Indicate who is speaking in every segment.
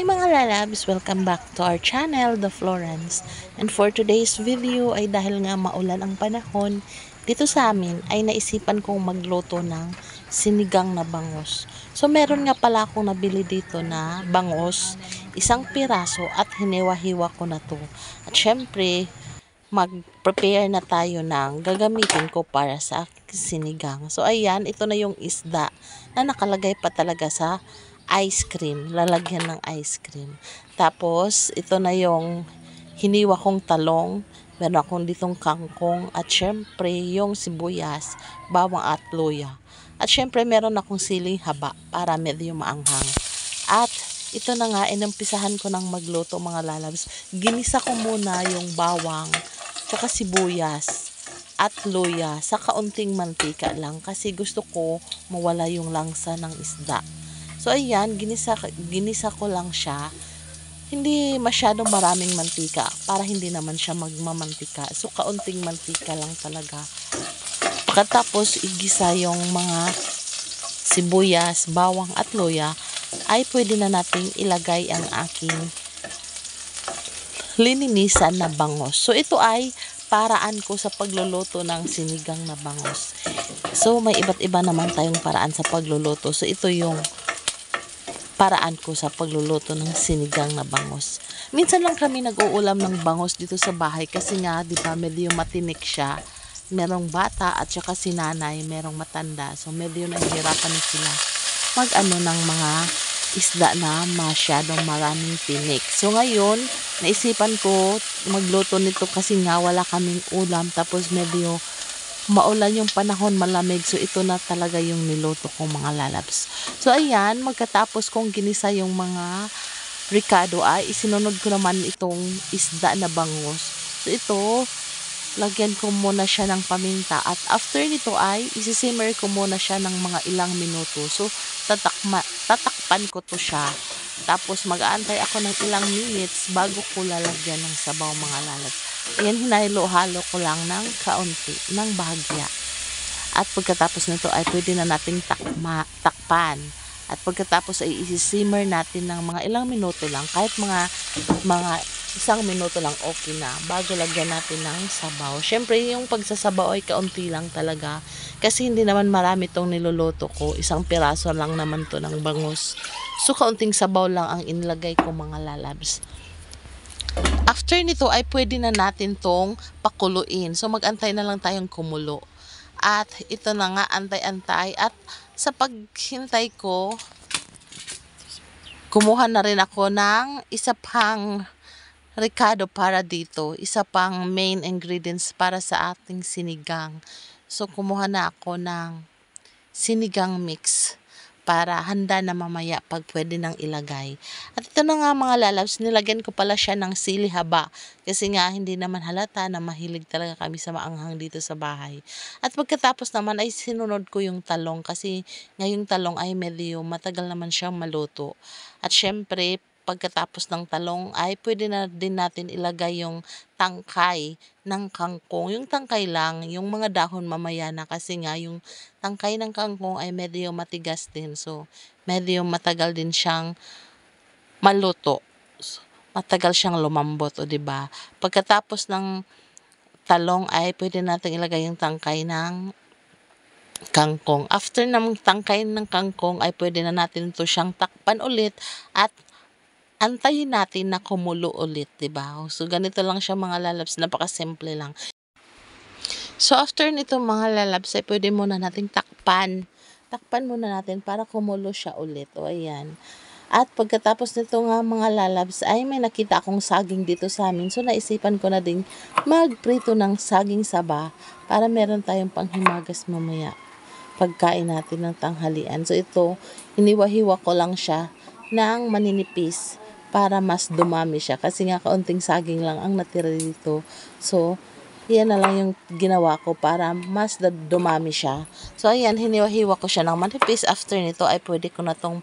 Speaker 1: Hi mga lalabs! Welcome back to our channel, The Florence. And for today's video ay dahil nga maulan ang panahon, dito sa amin ay naisipan kong magluto ng sinigang na bangus. So meron nga pala akong nabili dito na bangus, isang piraso at hiniwa-hiwa ko na to. At syempre, mag-prepare na tayo ng gagamitin ko para sa sinigang. So ayan, ito na yung isda na nakalagay pa talaga sa ice cream, lalagyan ng ice cream. Tapos, ito na yung hiniwa kong talong, meron akong ditong kangkong, at syempre, yung sibuyas, bawang at luya. At syempre, meron akong siling haba para medyo maanghang. At, ito na nga, inumpisahan ko ng magluto mga lalabs. Ginisa ko muna yung bawang, tsaka sibuyas, at luya sa kaunting mantika lang kasi gusto ko mawala yung langsa ng isda. So ayan, ginisa ko lang siya. Hindi masyadong maraming mantika para hindi naman siya magmamantika. So kaunting mantika lang talaga. Pagkatapos igisa yung mga sibuyas, bawang at luya, ay pwede na nating ilagay ang aking lininisan na bangus. So ito ay paraan ko sa pagluluto ng sinigang na bangus. So may iba't iba naman tayong paraan sa pagluluto. So ito yung paraan ko sa pagluluto ng sinigang na bangus. Minsan lang kami nag-uulam ng bangus dito sa bahay kasi nga, di ba, medyo matinik siya. Merong bata at saka si nanay, merong matanda. So, medyo nahihirapan sila mag-ano ng mga isda na masyadong maraming tinik. So, ngayon, naisipan ko magluto nito kasi nga wala kaming ulam. Tapos, medyo maulan yung panahon, malamig. So, ito na talaga yung niluto kong mga lalabs. So, ayan, magkatapos kong ginisa yung mga ricado ay isinunod ko naman itong isda na bangus. So, ito, lagyan ko muna siya ng paminta. At after nito ay isisimmer ko muna siya ng mga ilang minuto. So, tatakpan ko to siya. Tapos, mag-aantay ako ng ilang minutes bago ko lalagyan ng sabaw mga lalabs. Ayan, hinahalo-halo ko lang ng kaunti, ng bahagya. At pagkatapos nito ay pwede na nating takpan. At pagkatapos ay isi-simmer natin ng mga ilang minuto lang. Kahit mga isang minuto lang okay na bago lagyan natin ng sabaw. Syempre yung pagsasabaw ay kaunti lang talaga. Kasi hindi naman marami tong niluluto ko. Isang piraso lang naman to ng bangus. So kaunting sabaw lang ang inilagay ko mga lalabs. After nito ay pwede na natin tong pakuluin. So mag-antay na lang tayong kumulo. At ito na nga, antay-antay. At sa paghintay ko, kumuha na rin ako ng isa pang ricado para dito. Isa pang main ingredients para sa ating sinigang. So kumuha na ako ng sinigang mix para handa na mamaya pag pwede nang ilagay. At ito na nga mga lalabs, nilagyan ko pala siya ng sili haba kasi nga hindi naman halata na mahilig talaga kami sa maanghang dito sa bahay. At pagkatapos naman ay sinunod ko yung talong kasi ngayong talong ay medyo matagal naman siyang maluto. At syempre, pagkatapos ng talong ay pwede na din natin ilagay yung tangkay ng kangkong. Yung tangkay lang, yung mga dahon mamaya na kasi nga yung tangkay ng kangkong ay medyo matigas din. So, medyo matagal din siyang maluto. Matagal siyang lumambot, o diba? Pagkatapos ng talong ay pwede natin ilagay yung tangkay ng kangkong. After ng tangkay ng kangkong ay pwede na natin ito siyang takpan ulit at antayin natin na kumulo ulit, diba? So, ganito lang siya mga lalabs. Napaka-simple lang. So, after nito mga lalabs, ay pwede muna nating takpan. Takpan muna natin para kumulo siya ulit. O, ayan. At pagkatapos nito nga mga lalabs, ay may nakita akong saging dito sa amin. So, naisipan ko na din magprito ng saging saba para meron tayong panghimagas mamaya pagkain natin ng tanghalian. So, ito, hiniwa-hiwa ko lang siya ng maninipis para mas dumami siya. Kasi nga kaunting saging lang ang natira dito. So, yan na lang yung ginawa ko para mas dumami siya. So, ayan, hiniwa-hiwa ko siya ng manipis. After nito ay pwede ko na tong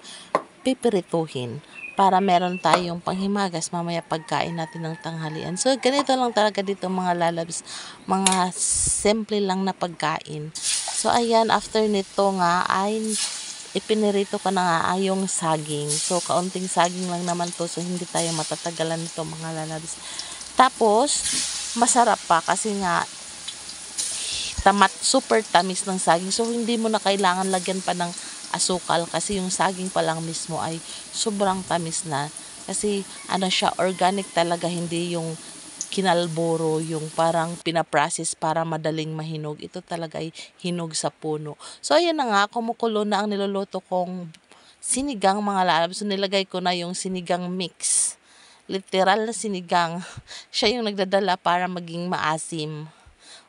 Speaker 1: pipirituhin para meron tayong panghimagas mamaya pagkain natin ng tanghalian. So, ganito lang talaga dito mga lalabs. Mga simple lang na pagkain. So, ayan, after nito nga ay ipinirito ko na nga yung saging. So, kaunting saging lang naman to. So, hindi tayo matatagalan nito mga lalabs. Tapos, masarap pa kasi nga super tamis ng saging. So, hindi mo na kailangan lagyan pa ng asukal kasi yung saging pa lang mismo ay sobrang tamis na. Kasi ano siya, organic talaga, hindi yung kinalboro, yung parang pinaprocess para madaling mahinog. Ito talaga ay hinog sa puno. So, ayan na nga, kumukulo na ang niluluto kong sinigang mga lalabs. So, nilagay ko na yung sinigang mix. Literal na sinigang. Siya yung nagdadala para maging maasim.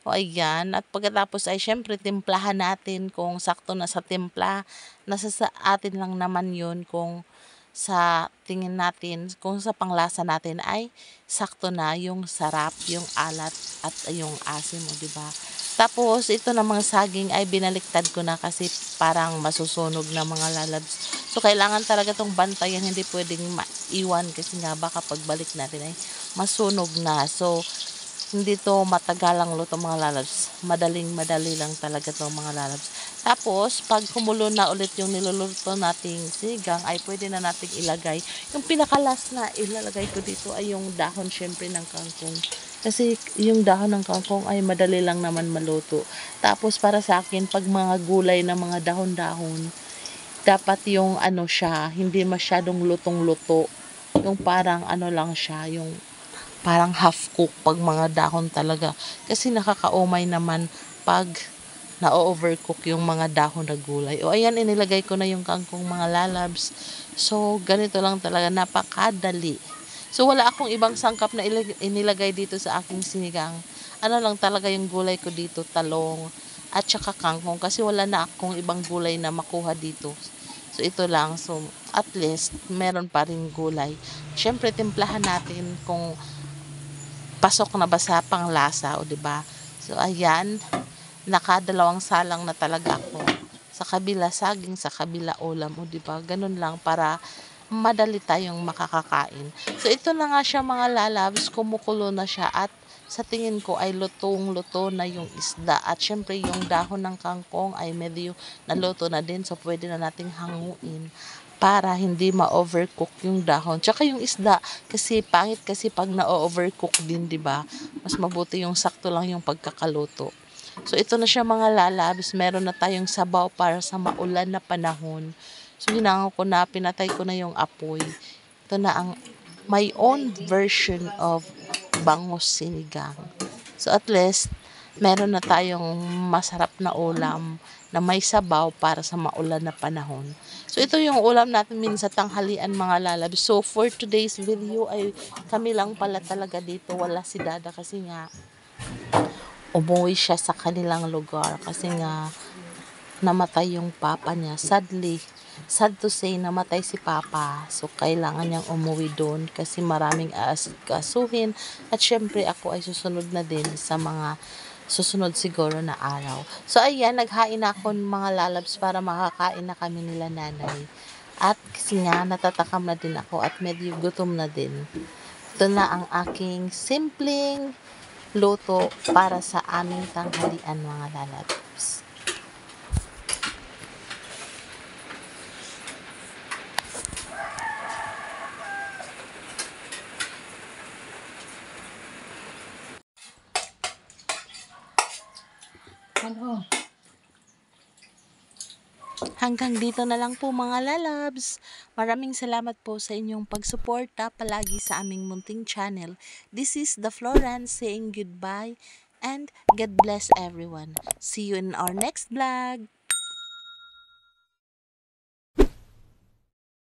Speaker 1: O ayan, at pagkatapos ay syempre timplahan natin kung sakto na sa timpla. Nasa sa atin lang naman yun kung sa tingin natin, kung sa panglasa natin ay sakto na yung sarap, yung alat at yung asim mo, 'di ba? Tapos ito na mga saging ay binaliktad ko na kasi parang masusunog na mga lalabs. So kailangan talaga tong bantayan, hindi pwedeng maiwan kasi nga baka pagbalik natin ay masunog na. So hindi to matagalang luto mga lalabs. Madali lang talaga to mga lalabs. Tapos, pag kumulo na ulit yung niluluto nating sinigang, ay pwede na nating ilagay. Yung pinakalas na ilalagay ko dito ay yung dahon syempre ng kangkong. Kasi yung dahon ng kangkong ay madali lang naman maluto. Tapos, para sa akin, pag mga gulay na mga dahon-dahon, dapat yung ano siya, hindi masyadong lutong-luto. Yung parang ano lang siya, yung parang half cook pag mga dahon talaga. Kasi nakakaumay naman pag na-overcook yung mga dahon na gulay. O ayan, inilagay ko na yung kangkong mga lalabs. So, ganito lang talaga, napakadali. So, wala akong ibang sangkap na inilagay dito sa aking sinigang. Ano lang talaga yung gulay ko dito, talong at saka kangkong. Kasi wala na akong ibang gulay na makuha dito. So, ito lang. So, at least, meron pa rin gulay. Siyempre, timplahan natin kung pasok na ba sa panglasa, o 'di ba? So ayan, nakadalawang salang na talaga ako. Sa kabila saging, sa kabila ulam, o 'di ba? Ganun lang para madali tayong makakakain. So ito na nga siya mga lalabs, kumukulo na siya at sa tingin ko ay lutong-luto na yung isda at syempre yung dahon ng kangkong ay medyo naluto na din, so pwede na nating hanguin para hindi ma-overcook yung dahon. Tsaka yung isda, kasi pangit kasi pag na-overcook din, 'di ba? Mas mabuti yung sakto lang yung pagkakaluto. So ito na siya mga lalabs, meron na tayong sabaw para sa maulan na panahon. So hinango ko na, pinatay ko na yung apoy. Ito na ang my own version of bangus sinigang. So at least meron na tayong masarap na ulam na may sabaw para sa maulan na panahon. So ito yung ulam natin min sa tanghalian mga lalab. So for today's video ay kami lang pala talaga dito. Wala si Dada kasi nga umuwi siya sa kanilang lugar kasi nga namatay yung papa niya. Sadly, sad to say, namatay si papa. So kailangan niyang umuwi doon kasi maraming aasikasuhin at syempre ako ay susunod na din sa mga susunod siguro na araw. So ayan, naghain ako ng mga lalabs para makakain na kami nila nanay. At kasi nga natatakam na din ako at medyo gutom na din. Ito na ang aking simpleng luto para sa aming tanghalian mga lalabs. Hanggang dito na lang po mga lalabs. Maraming salamat po sa inyong pagsuporta palagi sa aming munting channel. This is the Florence saying goodbye and God bless everyone. See you in our next vlog.